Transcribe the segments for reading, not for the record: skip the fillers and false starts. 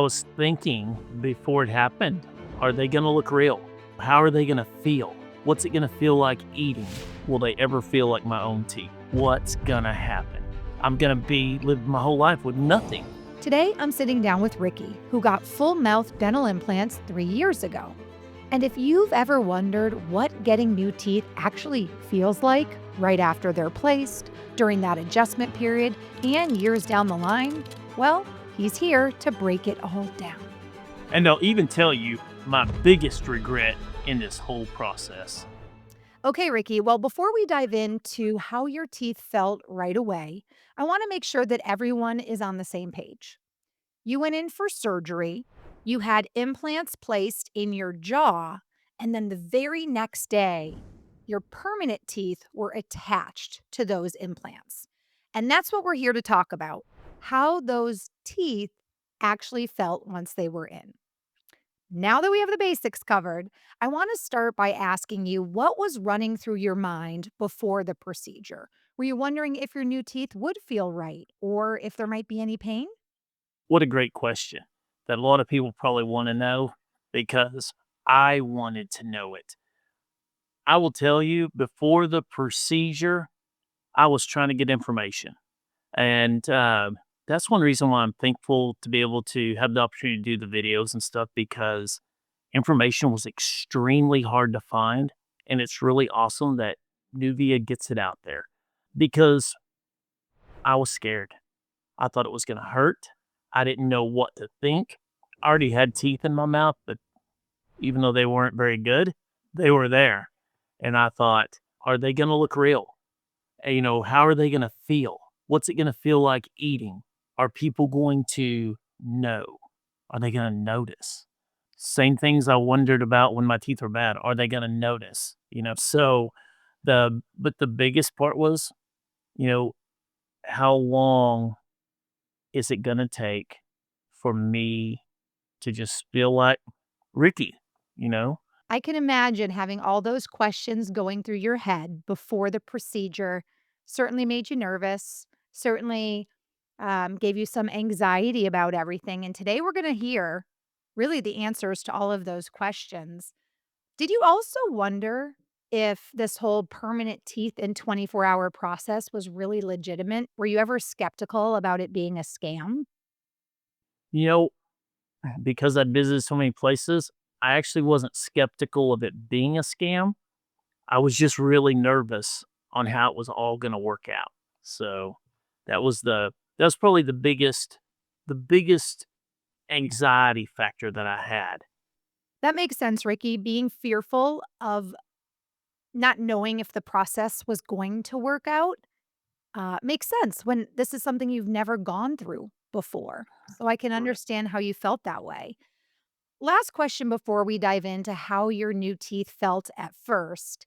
I was thinking before it happened, are they going to look real? How are they going to feel? What's it going to feel like eating? Will they ever feel like my own teeth? What's going to happen? I'm going to be living my whole life with nothing. Today, I'm sitting down with Ricky, who got full mouth dental implants 3 years ago. And if you've ever wondered what getting new teeth actually feels like right after they're placed, during that adjustment period, and years down the line, well, he's here to break it all down. And they'll even tell you my biggest regret in this whole process. Okay, Ricky, well, before we dive into how your teeth felt right away, I want to make sure that everyone is on the same page. You went in for surgery, you had implants placed in your jaw, and then the very next day, your permanent teeth were attached to those implants. And that's what we're here to talk about, how those teeth actually felt once they were in. Now that we have the basics covered, I want to start by asking you what was running through your mind before the procedure? Were you wondering if your new teeth would feel right or if there might be any pain? What a great question that a lot of people probably want to know because I wanted to know it. I will tell you, before the procedure, I was trying to get information. And that's one reason why I'm thankful to be able to have the opportunity to do the videos and stuff because information was extremely hard to find. And it's really awesome that Nuvia gets it out there because I was scared. I thought it was going to hurt. I didn't know what to think. I already had teeth in my mouth, but even though they weren't very good, they were there. And I thought, are they going to look real? How are they going to feel? What's it going to feel like eating? Are people going to know? Are they going to notice? Same things I wondered about when my teeth were bad. Are they going to notice? So the biggest part was, you know, how long is it going to take for me to just feel like Ricky, you know? I can imagine having all those questions going through your head before the procedure certainly made you nervous, certainly gave you some anxiety about everything. And today we're going to hear really the answers to all of those questions. Did you also wonder if this whole permanent teeth in 24-hour process was really legitimate? Were you ever skeptical about it being a scam? You know, because I'd visited so many places, I actually wasn't skeptical of it being a scam. I was just really nervous on how it was all gonna work out. So, that's probably the biggest anxiety factor that I had. That makes sense, Ricky. Being fearful of not knowing if the process was going to work out makes sense when this is something you've never gone through before. So I can Right. understand how you felt that way. Last question before we dive into how your new teeth felt at first.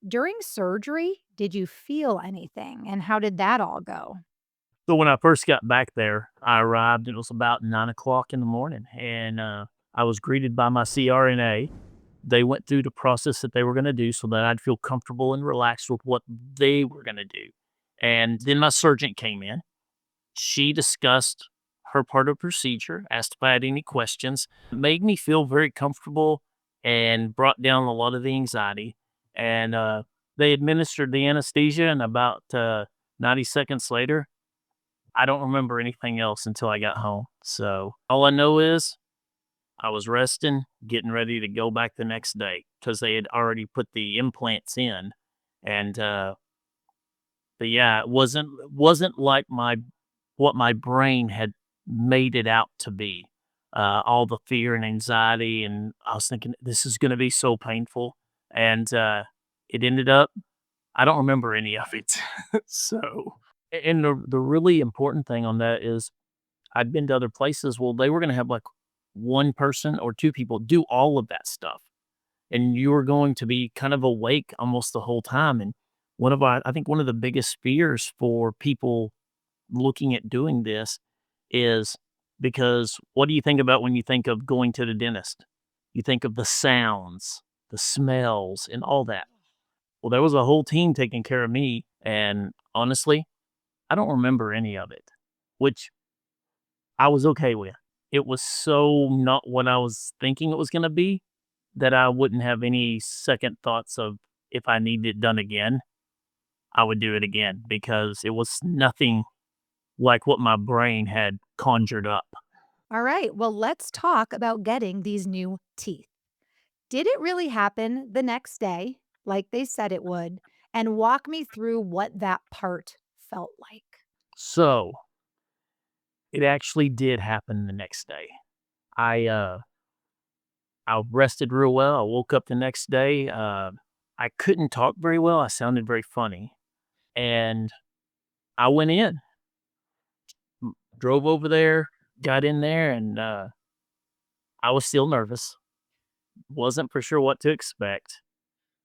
During surgery, did you feel anything and how did that all go? So, when I first got back there, I arrived, it was about 9 o'clock in the morning, and, I was greeted by my CRNA. They went through the process that they were gonna do so that I'd feel comfortable and relaxed with what they were gonna do. And then my surgeon came in. She discussed her part of the procedure, asked if I had any questions, made me feel very comfortable and brought down a lot of the anxiety. And they administered the anesthesia, and about 90 seconds later, I don't remember anything else until I got home. So all I know is I was resting, getting ready to go back the next day because they had already put the implants in. And but yeah, it wasn't like my what my brain had made it out to be. All the fear and anxiety, and I was thinking this is going to be so painful, and it ended up. I don't remember any of it. So, and the really important thing on that is I'd been to other places. Well, they were going to have like one person or two people do all of that stuff, and you were going to be kind of awake almost the whole time. And I think one of the biggest fears for people looking at doing this is because what do you think about when you think of going to the dentist? You think of the sounds, the smells, and all that. Well, there was a whole team taking care of me. And honestly, I don't remember any of it, which I was okay with. it was so not what I was thinking it was gonna be that I wouldn't have any second thoughts of if I needed it done again, I would do it again because it was nothing like what my brain had conjured up. All right, well, let's talk about getting these new teeth. Did it really happen the next day, like they said it would? And walk me through what that part felt like. So, it actually did happen the next day. I, uh, I rested real well. I woke up the next day. I couldn't talk very well. I sounded very funny. And I went in, drove over there, got in there, and I was still nervous. Wasn't for sure what to expect.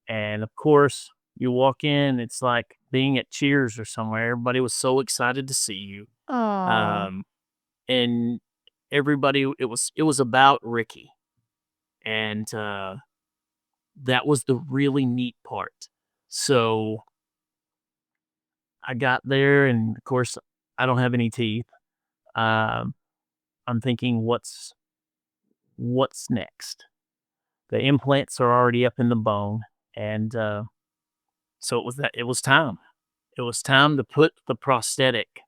And of course, you walk in, it's like being at Cheers or somewhere. Everybody was so excited to see you. Oh, Um, and everybody, it was about Ricky. And that was the really neat part. So I got there, and of course, I don't have any teeth. Um, I'm thinking, what's next? The implants are already up in the bone, and so it was time. It was time to put the prosthetic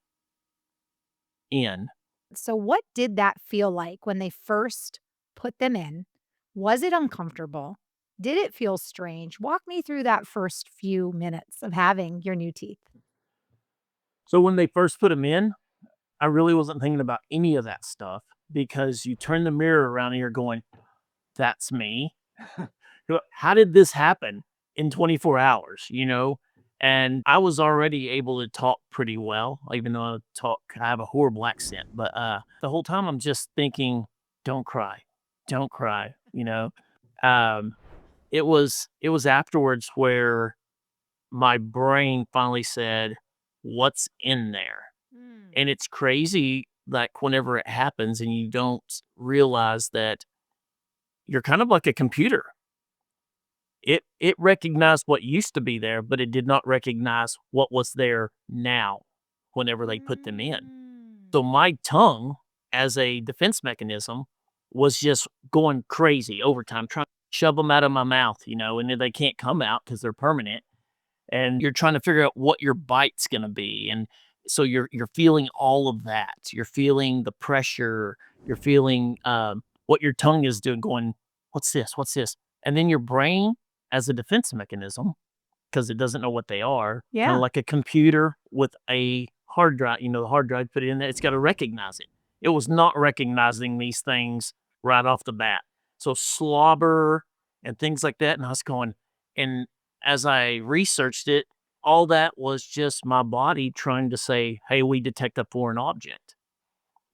in. so what did that feel like when they first put them in? Was it uncomfortable? Did it feel strange? Walk me through that first few minutes of having your new teeth. So when they first put them in, I really wasn't thinking about any of that stuff because you turn the mirror around and you're going, "That's me." How did this happen in 24 hours, you know? And I was already able to talk pretty well, even though I have a horrible accent. But the whole time I'm just thinking, don't cry, don't cry, you know? Um, it was afterwards where my brain finally said, what's in there? Mm. And it's crazy, like whenever it happens and you don't realize that you're kind of like a computer. It recognized what used to be there, but it did not recognize what was there now whenever they put them in. Mm. So my tongue, as a defense mechanism, was just going crazy overtime, trying to shove them out of my mouth, and then they can't come out because they're permanent. And you're trying to figure out what your bite's gonna be, and so you're feeling all of that. You're feeling the pressure, you're feeling, what your tongue is doing, going, "What's this? What's this?" And then your brain, as a defense mechanism, because it doesn't know what they are, kinda Yeah. like a computer with a hard drive, the hard drive, put it in there, it's gotta recognize it. It was not recognizing these things right off the bat. So slobber and things like that, and I was going, and as I researched it, all that was just my body trying to say, "Hey, we detect a foreign object."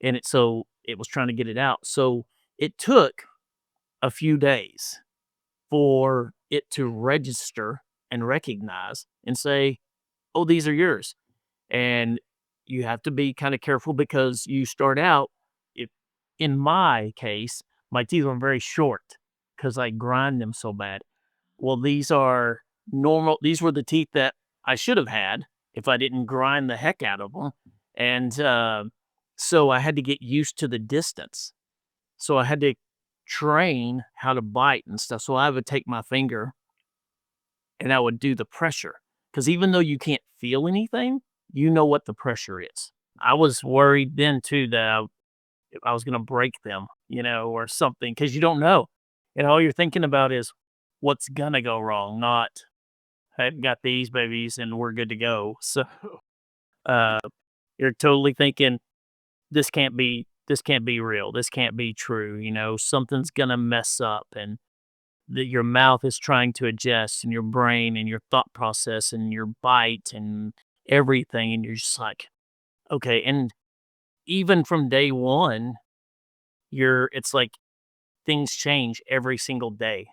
And it was trying to get it out. So it took a few days for it to register and recognize and say, "Oh, these are yours." And you have to be kind of careful because you start out, if in my case, my teeth were very short because I grind them so bad. Well, these are normal. These were the teeth that I should have had if I didn't grind the heck out of them. And so I had to get used to the distance. So I had to train how to bite and stuff. So I would take my finger and I would do the pressure, because even though you can't feel anything, you know what the pressure is. I was worried then too that if I was going to break them, or something, because you don't know. And all you're thinking about is what's going to go wrong, not, I've got these babies and we're good to go. So uh, you're totally thinking this can't be real. This can't be true. Something's going to mess up, and that your mouth is trying to adjust, and your brain and your thought process and your bite and everything. And you're just like, okay. And even from day one, it's like things change every single day.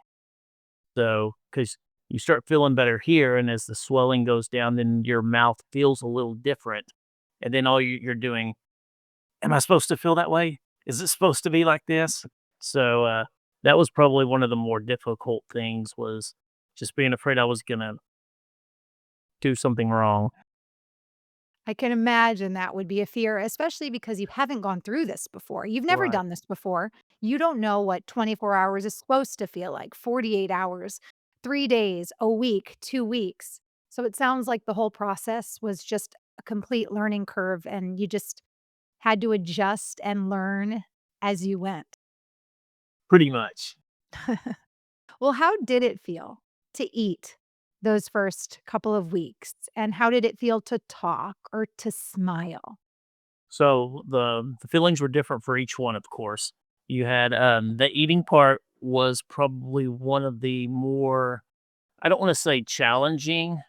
So, because you start feeling better here, and as the swelling goes down, then your mouth feels a little different. And then you're doing, am I supposed to feel that way? Is it supposed to be like this? So, that was probably one of the more difficult things, was just being afraid I was gonna do something wrong. I can imagine that would be a fear, especially because you haven't gone through this before. You've never Right. done this before. You don't know what 24 hours is supposed to feel like, 48 hours, 3 days, a week, 2 weeks. So it sounds like the whole process was just a complete learning curve and you just had to adjust and learn as you went. Pretty much. Well, how did it feel to eat those first couple of weeks? And how did it feel to talk or to smile? So the feelings were different for each one, of course. You had the eating part was probably one of the more, I don't want to say challenging,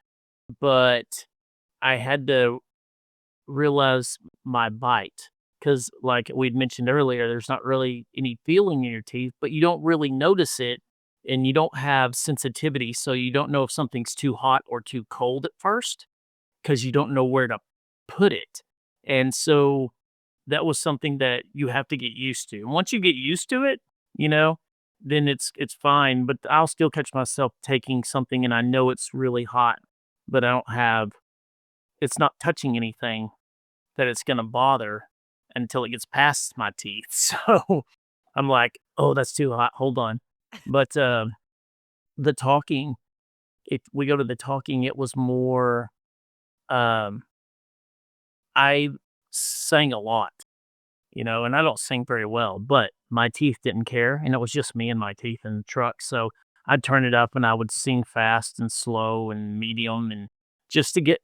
but I had to realize my bite because, like we'd mentioned earlier, there's not really any feeling in your teeth, but you don't really notice it, and you don't have sensitivity, so you don't know if something's too hot or too cold at first because you don't know where to put it. And so that was something that you have to get used to. And once you get used to it, you know, then it's fine. But I'll still catch myself taking something and I know it's really hot, but I don't have it's not touching anything that it's gonna bother until it gets past my teeth. So I'm like, oh, that's too hot. Hold on. But the talking, if we go to the talking, it was more um I sang a lot. And I don't sing very well, but my teeth didn't care, and it was just me and my teeth in the truck, so I'd turn it up and I would sing fast and slow and medium and just to get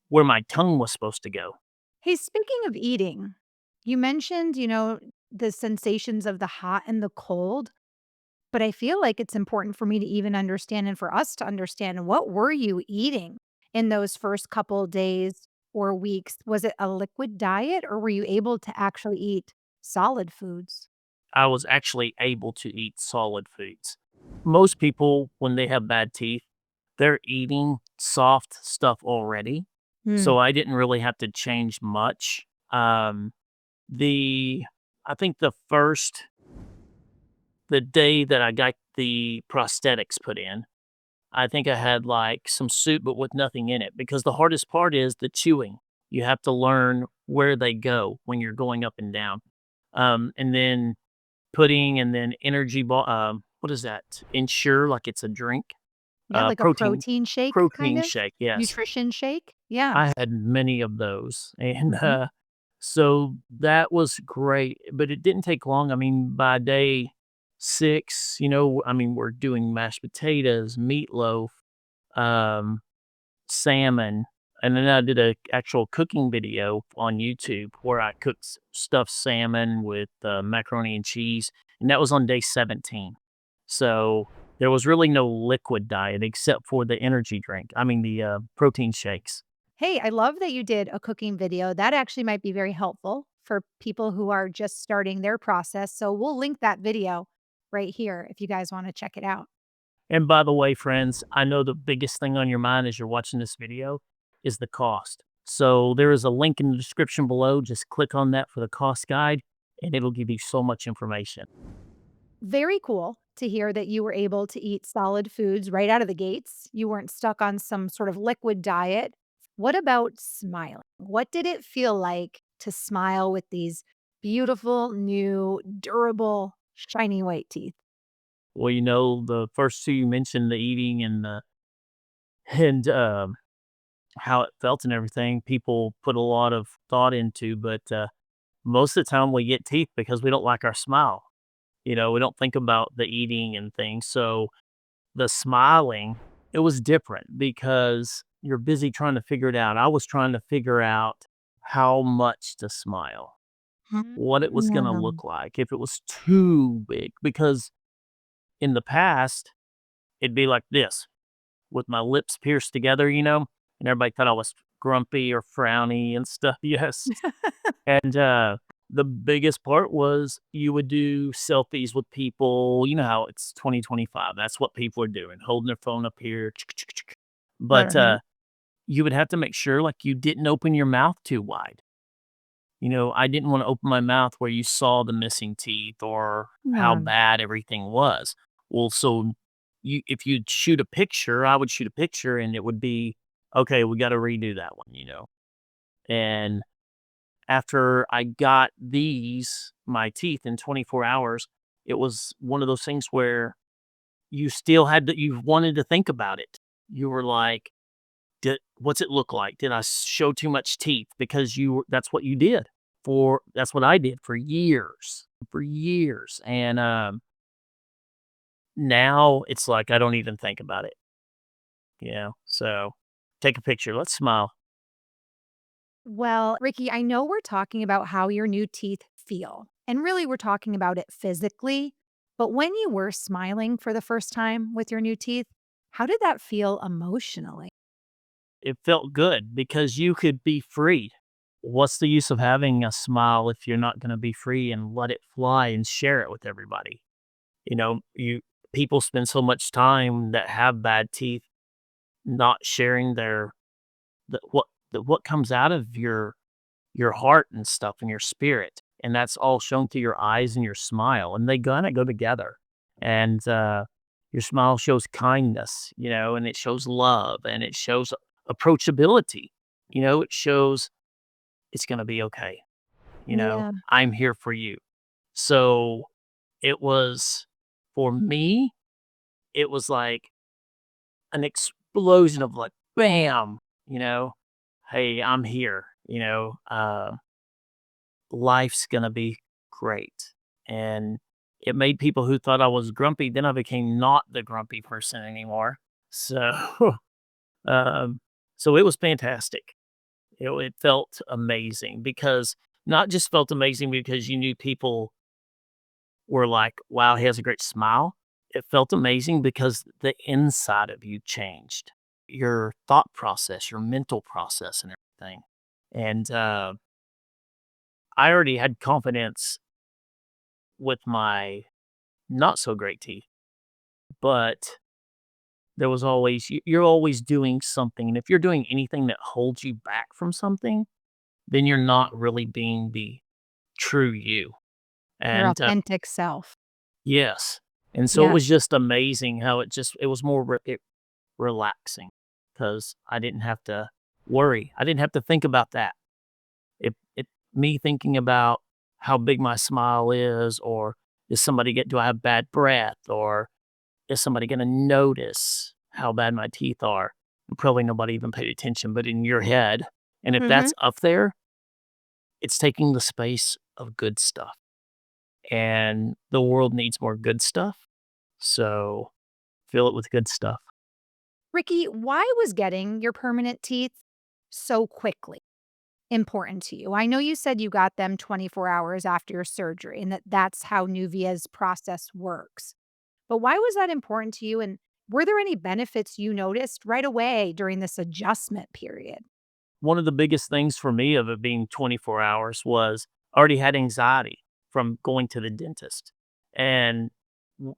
where my tongue was supposed to go. Hey, speaking of eating, you mentioned, the sensations of the hot and the cold, but I feel like it's important for me to even understand and for us to understand what were you eating in those first couple days or weeks? Was it a liquid diet or were you able to actually eat solid foods? I was actually able to eat solid foods. Most people, when they have bad teeth, they're eating soft stuff already, Mm. so I didn't really have to change much. The I think the day that I got the prosthetics put in, I think I had, like, some soup, but with nothing in it, because the hardest part is the chewing. You have to learn where they go when you're going up and down. And then pudding and then energy ball what is that? Ensure, like it's a drink? Yeah, like a Protein protein shake kind protein of? shake, yes. Nutrition shake? Yeah. I had many of those, and, Mhm. so that was great, but it didn't take long. I mean, by day 6, I mean, we're doing mashed potatoes, meatloaf, um, salmon, and then I did a actual cooking video on YouTube where I cooked stuffed salmon with, macaroni and cheese, and that was on day 17. So, there was really no liquid diet except for the energy drink I mean, the, protein shakes. Hey, I love that you did a cooking video. That actually might be very helpful for people who are just starting their process. So we'll link that video right here if you guys want to check it out. And by the way, friends, I know the biggest thing on your mind as you're watching this video is the cost. So there is a link in the description below. Just click on that for the cost guide, and it'll give you so much information. Very cool to hear that you were able to eat solid foods right out of the gates. You weren't stuck on some sort of liquid diet. What about smiling? What did it feel like to smile with these beautiful, new, durable, shiny white teeth? Well, the first two you mentioned, the eating and how it felt and everything, people put a lot of thought into, but most of the time we get teeth because we don't like our smile. We don't think about the eating and things. So the smiling, it was different because you're busy trying to figure it out. I was trying to figure out how much to smile, what it was going to Mm. look like, if it was too big. Because in the past, it'd be like this with my lips pierced together, and everybody thought I was grumpy or frowny and stuff. Yes. And the biggest part was you would do selfies with people. You know how it's 2025. That's what people are doing, holding their phone up here. But Mhm. you would have to make sure like you didn't open your mouth too wide. I didn't want to open my mouth where you saw the missing teeth or how Yeah. bad everything was. Well, so if you'd shoot a picture, I would shoot a picture and it would be okay, we got to redo that one. And after I got my teeth in 24 hours, it was one of those things where you wanted to think about it. You were like, what's it look like? Did I show too much teeth? Because that's what you did that's what I did for years. And, now it's like, I don't even think about it, So take a picture. Let's smile. Well, Ricky, I know we're talking about how your new teeth feel, and really we're talking about it physically. But when you were smiling for the first time with your new teeth, how did that feel emotionally? It felt good because you could be free. What's the use of having a smile if you're not gonna be free and let it fly and share it with everybody? You people spend so much time that have bad teeth not sharing what comes out of your heart and stuff and your spirit, and that's all shown through your eyes and your smile, and they gonna go together. And, your smile shows kindness, and it shows love, and it shows approachability. It shows it's gonna be okay, Yeah. I'm here for you. So, it was for me, it was like an explosion of, like, bam, you know? "Hey, I'm here," "Life's gonna be great." And it made people who thought I was grumpy, then I became not the grumpy person anymore. So, um, so it was fantastic. It felt amazing because not just felt amazing because you knew people were like, "Wow, he has a great smile." It felt amazing because the inside of you changed, your thought process, your mental process, and everything. And I already had confidence with my not so great teeth, but there was always you're always doing something. And if you're doing anything that holds you back from something, then you're not really being the true you. Your And authentic self. yes. And so it Yeah. was just amazing how it was more relaxing because I didn't have to worry. I didn't have to think about that. It me thinking about how big my smile is, or do I have bad breath, or is somebody gonna notice how bad my teeth are? And probably nobody even paid attention, but in your head, and if Mhm. that's up there, it's taking the space of good stuff, and the world needs more good stuff, so fill it with good stuff. Ricky, why was getting your permanent teeth so quickly important to you? I know you said you got them 24 hours after your surgery and that that's how Nuvia's process works. But why was that important to you? And were there any benefits you noticed right away during this adjustment period? One of the biggest things for me of it being 24 hours was I already had anxiety from going to the dentist, and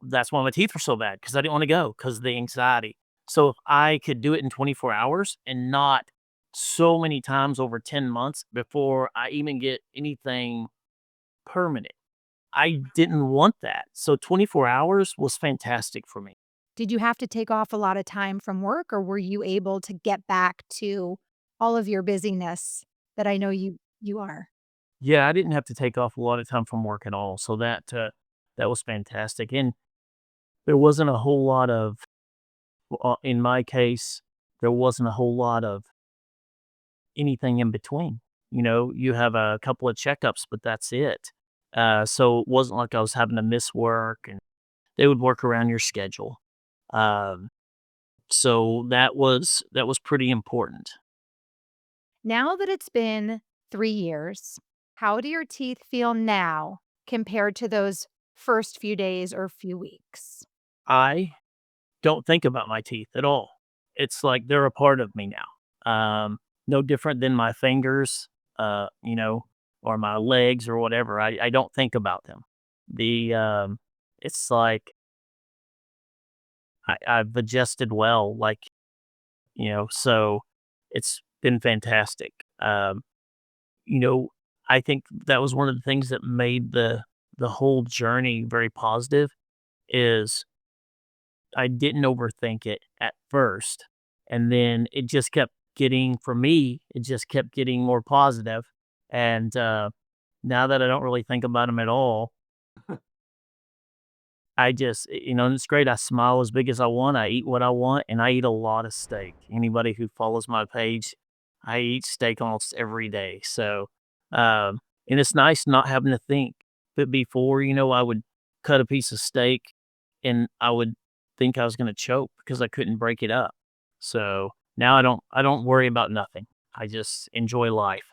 that's why my teeth were so bad because I didn't wanna go because of the anxiety. So if I could do it in 24 hours and not so many times over 10 months before I even get anything permanent, I didn't want that. So 24 hours was fantastic for me. Did you have to take off a lot of time from work or were you able to get back to all of your busyness that I know you are? Yeah, I didn't have to take off a lot of time from work at all, so that was fantastic, and there wasn't a whole lot of in my case, there wasn't a whole lot of anything in between. You have a couple of checkups, but that's it. So it wasn't like I was having to miss work, and they would work around your schedule. Um, so that was pretty important. Now that it's been 3 years, how do your teeth feel now compared to those first few days or few weeks? I don't think about my teeth at all. It's like they're a part of me now. No different than my fingers, or my legs or whatever. I don't think about them. It's like I've adjusted well, like, so it's been fantastic. You know, I think that was one of the things that made the whole journey very positive is I didn't overthink it at first, and then it just kept getting for me, it just kept getting more positive, and, now that I don't really think about them at all, I just and it's great. I smile as big as I want. I eat what I want, and I eat a lot of steak. Anybody who follows my page, I eat steak almost every day. So, and it's nice not having to think. But before, I would cut a piece of steak, and I would think I was going to choke because I couldn't break it up. So now I don't worry about nothing. I just enjoy life.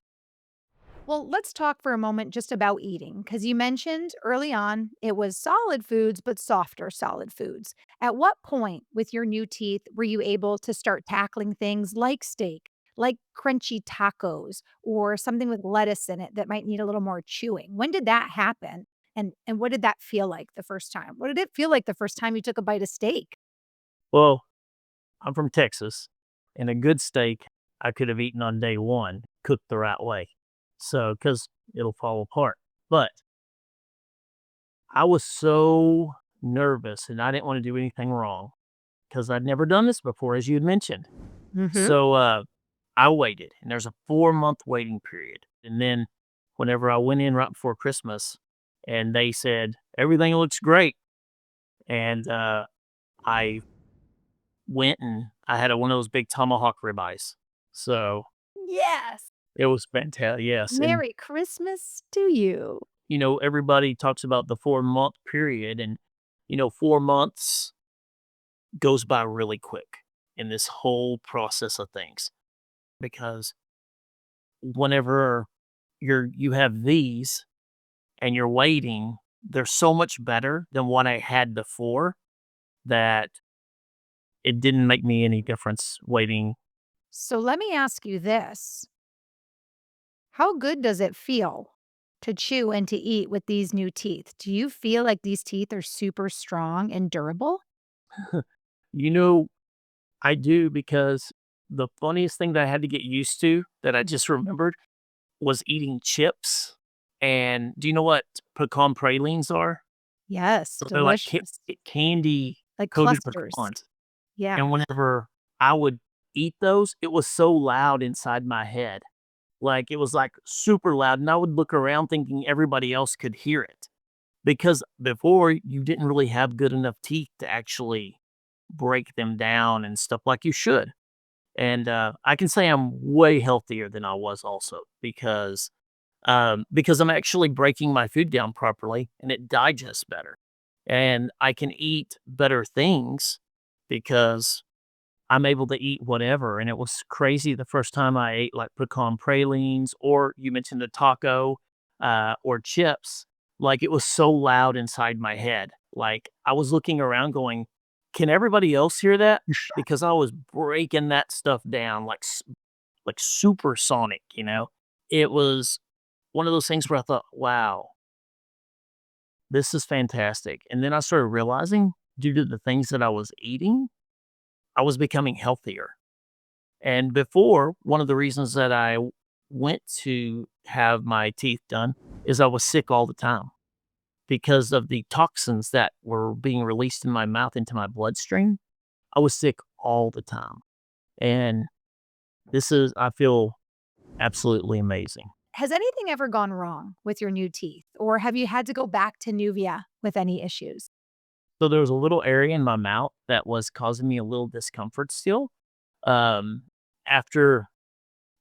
Well, let's talk for a moment just about eating, because you mentioned early on it was solid foods, but softer solid foods. At what point with your new teeth were you able to start tackling things like steak, like crunchy tacos, or something with lettuce in it that might need a little more chewing? When did that happen? And what did that feel like the first time? What did it feel like the first time you took a bite of steak? Well, I'm from Texas, and a good steak I could have eaten on day one, cooked the right way. So, because it'll fall apart. But I was so nervous and I didn't want to do anything wrong because I'd never done this before, as you had mentioned. Mhm. So, I waited, and there's a 4-month waiting period. And then whenever I went in right before Christmas and they said, everything looks great. And I went and I had one of those big tomahawk ribeyes. So Yes. it was fantastic. Yes. And, Merry Christmas to you. everybody talks about the 4-month period. And, 4 months goes by really quick in this whole process of things because whenever you have these and you're waiting, they're so much better than what I had before that it didn't make me any difference waiting. So let me ask you this. How good does it feel to chew and to eat with these new teeth? Do you feel like these teeth are super strong and durable? You know, I do because the funniest thing that I had to get used to that I just remembered was eating chips. And do you know what pecan pralines are? Yes, So they're like delicious. candy Like coated clusters. pecans. Yeah. And whenever I would eat those, it was so loud inside my head. Like, it was, like, super loud, and I would look around thinking everybody else could hear it. Because before, you didn't really have good enough teeth to actually break them down and stuff like you should. And, I can say I'm way healthier than I was also because I'm actually breaking my food down properly, and it digests better. And I can eat better things because I'm able to eat whatever, and it was crazy the first time I ate, like, pecan pralines, or you mentioned a taco, or chips. Like, it was so loud inside my head. Like, I was looking around going, "Can everybody else hear that?" Because I was breaking that stuff down like supersonic, you know? It was one of those things where I thought, "Wow, this is fantastic." And then I started realizing, due to the things that I was eating, I was becoming healthier. And before, one of the reasons that went to have my teeth done is I was sick all the time because of the toxins that were being released in my mouth into my bloodstream. I was sick all the time. And I feel absolutely amazing. Has anything ever gone wrong with your new teeth, or have you had to go back to Nuvia with any issues? So there was a little area in my mouth that was causing me a little discomfort still. Um, after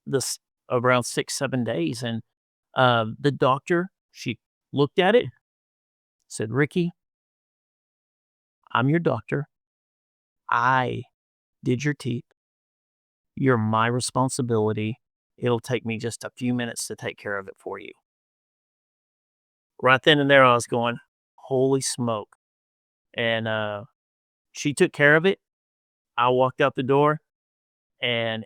this around 6, 7 days. And the doctor, she looked at it, said, "Ricky, I'm your doctor. I did your teeth. You're my responsibility. It'll take me just a few minutes to take care of it for you." Right then and there, I was going, "Holy smoke." And she took care of it. I walked out the door and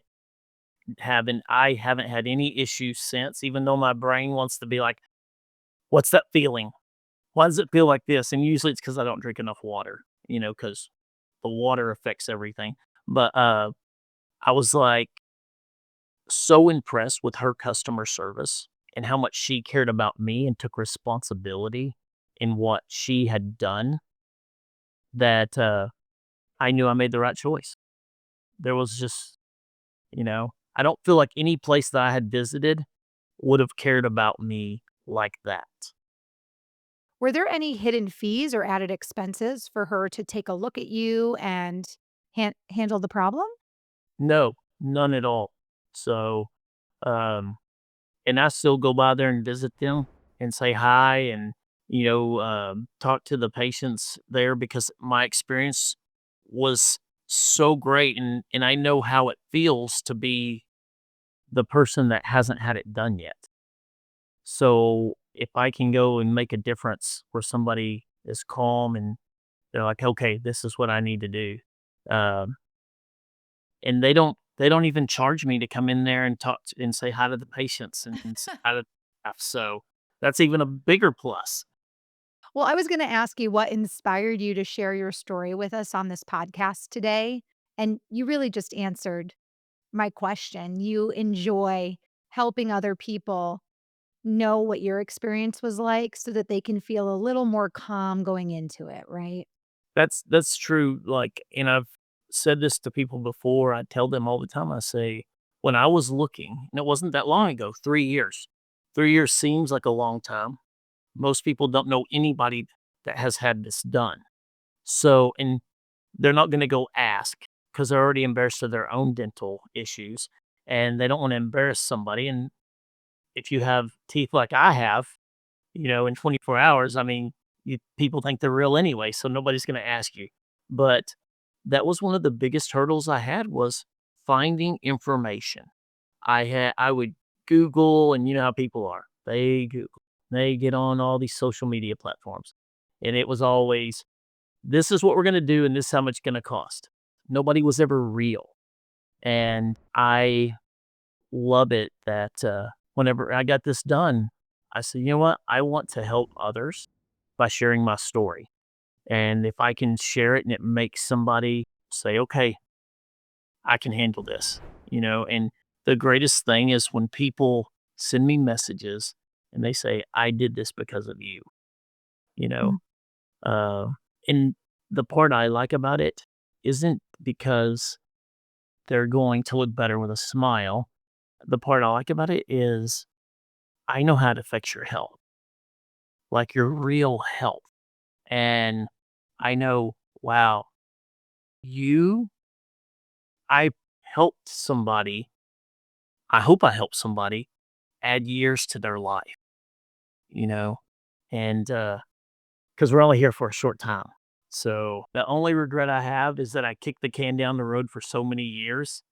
I haven't had any issues since, even though my brain wants to be like, "What's that feeling? Why does it feel like this?" And usually it's because I don't drink enough water, because the water affects everything. But I was like so impressed with her customer service and how much she cared about me and took responsibility in what she had done that I knew I made the right choice. There was just, you know, I don't feel like any place that I had visited would have cared about me like that. Were there any hidden fees or added expenses for her to take a look at you and handle the problem? No, none at all. So, um, and I still go by there and visit them and say hi and, talk to the patients there because my experience was so great. And I know how it feels to be the person that hasn't had it done yet. So if I can go and make a difference where somebody is calm and they're like, okay, this is what I need to do. Um, and they don't even charge me to come in there and and say hi to the patients and say hi to staff. So that's even a bigger plus. Well, I was going to ask you what inspired you to share your story with us on this podcast today. And you really just answered my question. You enjoy helping other people know what your experience was like so that they can feel a little more calm going into it, right? That's true. Like, and I've said this to people before. I tell them all the time. I say, when I was looking, and it wasn't that long ago, 3 years. 3 years seems like a long time. Most people don't know anybody that has had this done. So, and they're not going to go ask because they're already embarrassed of their own dental issues, and they don't want to embarrass somebody. And if you have teeth like I have, in 24 hours, I mean, people think they're real anyway, so nobody's going to ask you. But that was one of the biggest hurdles I had was finding information. I would Google, and you know how people are. They Google. They get on all these social media platforms. And it was always, this is what we're going to do and this is how much it's going to cost. Nobody was ever real. And I love it that, whenever I got this done, I said, "You know what? I want to help others by sharing my story, and if I can share it and it makes somebody say, 'Okay, I can handle this,'" and the greatest thing is when people send me messages and they say, "I did this because of you," you know? Mm. Uh, and the part I like about it isn't because they're going to look better with a smile. The part I like about it is I know how it affects your health, like your real health. And I know, wow, you, I helped somebody. I hope I helped somebody add years to their life, you know, and because we're only here for a short time. So the only regret I have is that I kicked the can down the road for so many years.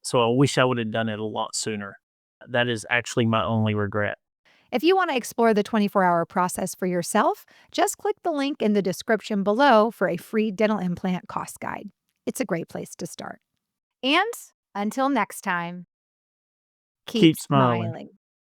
So I wish I would have done it a lot sooner. That is actually my only regret. If you want to explore the 24-hour process for yourself, just click the link in the description below for a free dental implant cost guide. It's a great place to start. And until next time, keep Keep smiling. smiling.